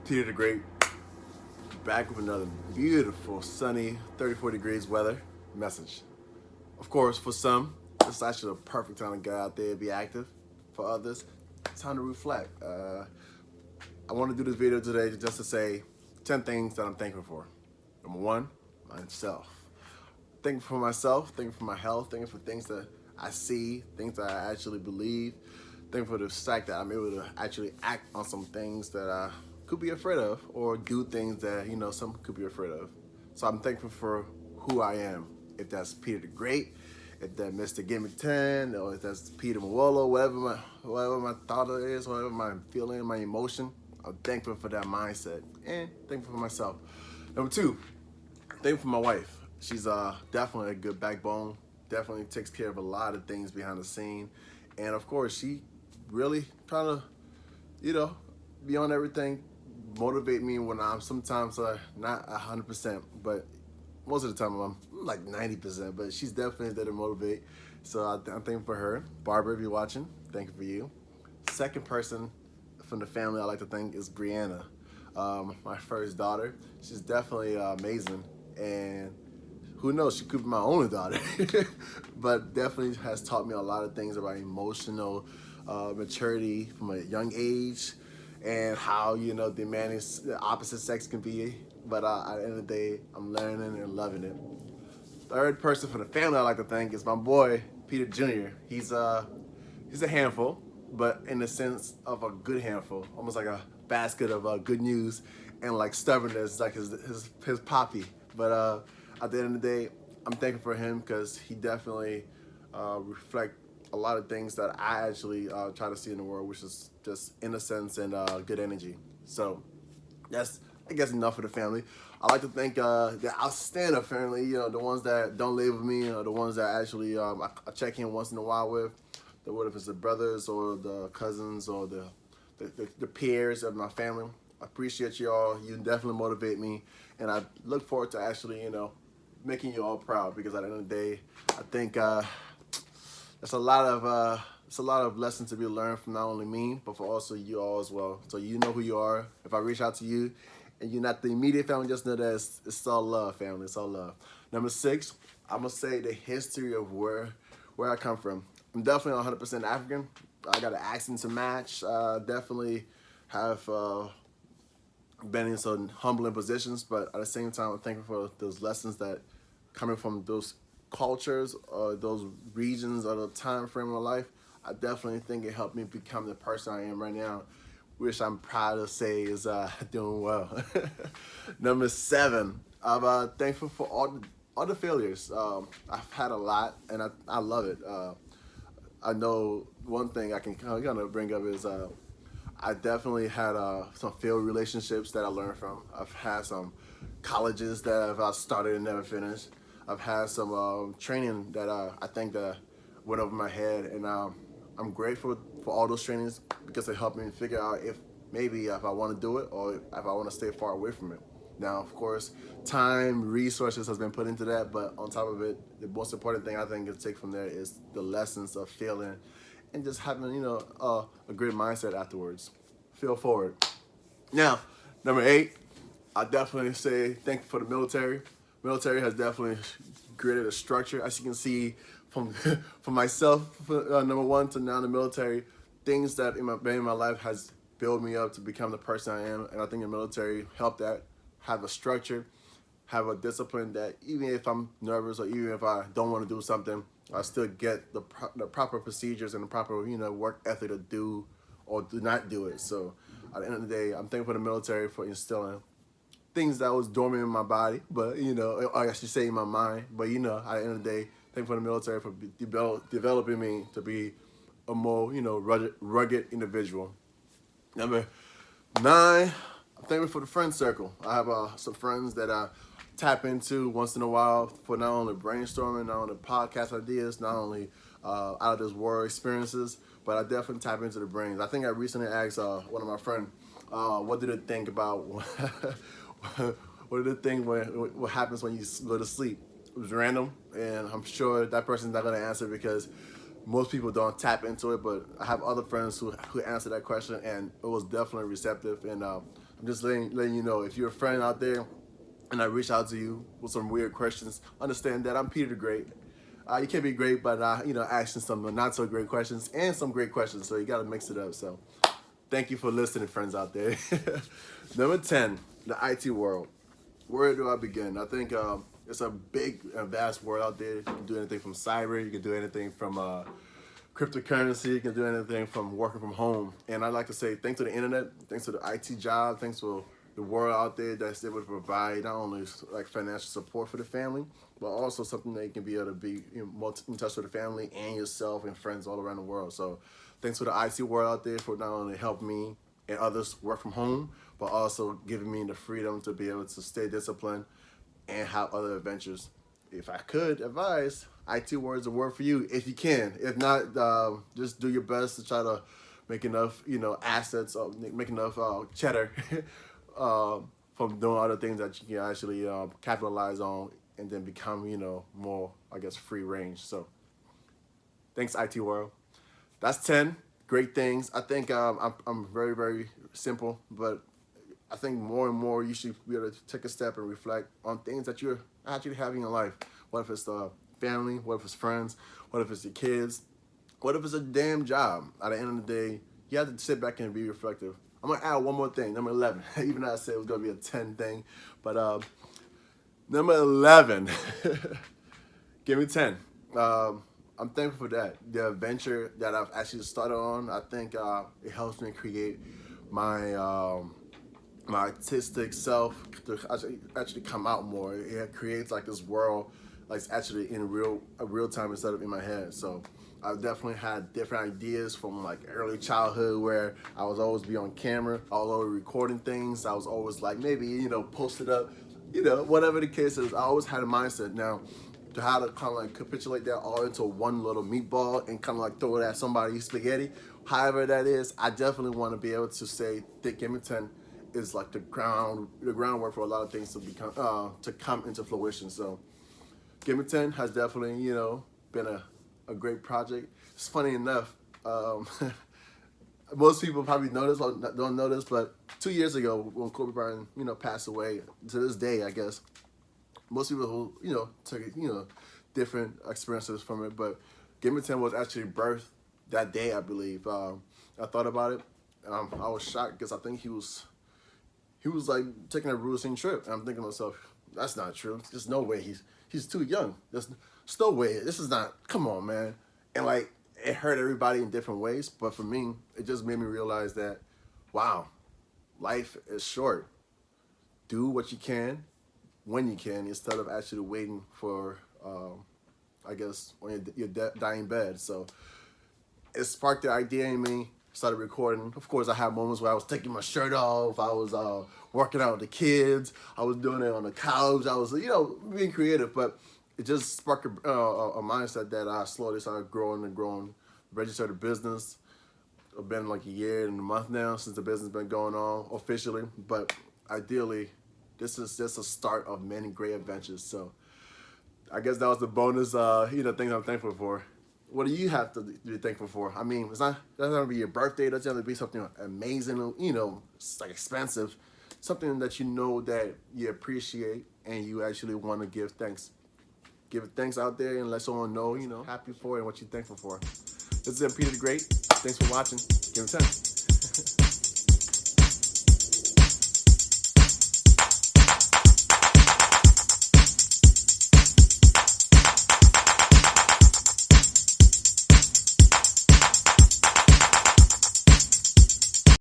Peter the Great, back with another beautiful, sunny, 34 degrees weather message. Of course, for some, it's actually a perfect time to get out there and be active. For others, it's time to reflect. I want to do this video today just to say 10 things that I'm thankful for. Number one, myself. Thankful for myself, thankful for my health, thankful for things that I see, things that I actually believe, thankful for the fact that I'm able to actually act on some things that I could be afraid of, or do things that, some could be afraid of. So I'm thankful for who I am. If that's Peter the Great, if that's Mr. Gimme 10, or if that's Peter Mawolo, whatever my thought is, whatever my feeling, my emotion, I'm thankful for that mindset, and thankful for myself. Number two, thankful for my wife. She's definitely a good backbone, definitely takes care of a lot of things behind the scene. And of course, she really trying to, be on everything, motivate me when I'm sometimes not 100%, but most of the time I'm like 90%, but she's definitely there to motivate. So I'm thankful for her. Barbara, if you're watching, thank you for you. Second person from the family I like to thank is Brianna, my first daughter. She's definitely amazing, and who knows, she could be my only daughter, but definitely has taught me a lot of things about emotional maturity from a young age, and how demanding the opposite sex can be. But at the end of the day, I'm learning and loving it. Third person from the family I like to thank is my boy Peter Jr. He's a handful, but in the sense of a good handful, almost like a basket of good news, and like stubbornness, like his poppy. But at the end of the day, I'm thankful for him because he definitely reflect a lot of things that I actually try to see in the world, which is just innocence and good energy. So that's, I guess, enough of the family. I like to thank the outstanding family, the ones that don't live with me, or the ones that actually I check in once in a while with. What if it's the brothers or the cousins or the peers of my family. I appreciate you all. You definitely motivate me, and I look forward to actually, making you all proud, because at the end of the day, I think it's a lot of lessons to be learned from not only me, but for also you all as well. So you know who you are. If I reach out to you and you're not the immediate family, just know that it's all love, family. It's all love. Number six, I'm gonna say the history of where I come from. I'm definitely 100% African. I got an accent to match. Definitely have been in some humbling positions, but at the same time, I'm thankful for those lessons that coming from those cultures or those regions or the time frame of life. I definitely think it helped me become the person I am right now, which I'm proud to say is doing well. Number seven, I'm thankful for all the failures. I've had a lot, and I love it. I know one thing I can kind of bring up is I definitely had some failed relationships that I learned from. I've had some colleges that I've started and never finished. I've had some training that I think that went over my head, and I'm grateful for all those trainings because they helped me figure out if maybe if I want to do it or if I want to stay far away from it. Now, of course, time, resources has been put into that, but on top of it, the most important thing I think to take from there is the lessons of failing and just having, a great mindset afterwards. Feel forward. Now, number eight, I definitely say thank you for the military. Military has definitely created a structure. As you can see from from myself, number one, to now the military, things that in my life has built me up to become the person I am. And I think the military helped that, have a structure, have a discipline that even if I'm nervous or even if I don't want to do something, I still get the proper procedures and the proper work ethic to do or do not do it. So at the end of the day, I'm thankful for the military for instilling things that was dormant in my body, but or I should say in my mind. But at the end of the day, thankful for the military for developing me to be a more rugged individual. Number nine, I'm thankful for the friend circle. I have some friends that I tap into once in a while for not only brainstorming, not only podcast ideas, not only out of this world experiences, but I definitely tap into the brains. I think I recently asked one of my friends, what did it think about, what did it think what happens when you go to sleep? It was random, and I'm sure that person's not going to answer because most people don't tap into it, but I have other friends who answer that question, and it was definitely receptive. And I'm just letting you know, if you're a friend out there and I reach out to you with some weird questions, understand that I'm Peter the Great. You can't be great, but asking some not so great questions and some great questions. So you got to mix it up. So thank you for listening, friends out there. Number 10, the IT world. Where do I begin? I think it's a big and vast world out there. You can do anything from cyber. You can do anything from cryptocurrency. You can do anything from working from home. And I'd like to say thanks to the internet, thanks to the IT job, thanks to the world out there that's able to provide not only like financial support for the family, but also something that you can be able to be more in touch with the family and yourself and friends all around the world. So thanks for the IT world out there for not only helping me and others work from home, but also giving me the freedom to be able to stay disciplined and have other adventures. If I could advise, IT world is a word for you if you can. If not, just do your best to try to make enough, assets, make enough cheddar from doing other things that you can actually capitalize on and then become, more, I guess, free range. So thanks, IT world. That's 10 great things. I think I'm very, very simple, but I think more and more you should be able to take a step and reflect on things that you're actually having in life. What if it's the family? What if it's friends? What if it's your kids? What if it's a damn job? At the end of the day, you have to sit back and be reflective. I'm going to add one more thing, number 11. Even though I said it was going to be a 10 thing. But number 11, give me 10. I'm thankful for that. The adventure that I've actually started on, I think it helps me create my my artistic self to actually come out more. It creates like this world like it's actually in real time instead of in my head. So I've definitely had different ideas from like early childhood where I was always be on camera, I was always recording things. I was always like maybe, post it up, whatever the case is. I always had a mindset. Now, to how to kind of like capitulate that all into one little meatball and kind of like throw it at somebody's spaghetti, however that is, I definitely want to be able to say Thick Give Me 10 is like the groundwork for a lot of things to become to come into fruition. So Give Me 10 has definitely, been a great project. It's funny enough, most people probably notice or don't notice, but 2 years ago when Kobe Bryant, passed away, to this day, I guess, most people who, took, different experiences from it, but Give Me 10 was actually birthed that day, I believe. I thought about it. I was shocked because I think he was like taking a routine trip. And I'm thinking to myself, that's not true. There's no way he's too young. There's no way. This is not, come on, man. And like, it hurt everybody in different ways. But for me, it just made me realize that, wow, life is short. Do what you can when you can instead of actually waiting for, I guess, on your dying bed. So it sparked the idea in me. Started recording. Of course, I had moments where I was taking my shirt off. I was working out with the kids. I was doing it on the couch. I was, being creative. But it just sparked a mindset that I slowly started growing. Registered a business. It's been like a year and a month now since the business been going on officially. But ideally, this is just a start of many great adventures. So I guess that was the bonus, things I'm thankful for. What do you have to be thankful for? I mean, doesn't have to be your birthday. It doesn't have to be something amazing, it's like expensive. Something that that you appreciate and you actually want to give thanks. Give it thanks out there and let someone know, happy for it and what you're thankful for. This is Peter the Great. Thanks for watching. Give it 10.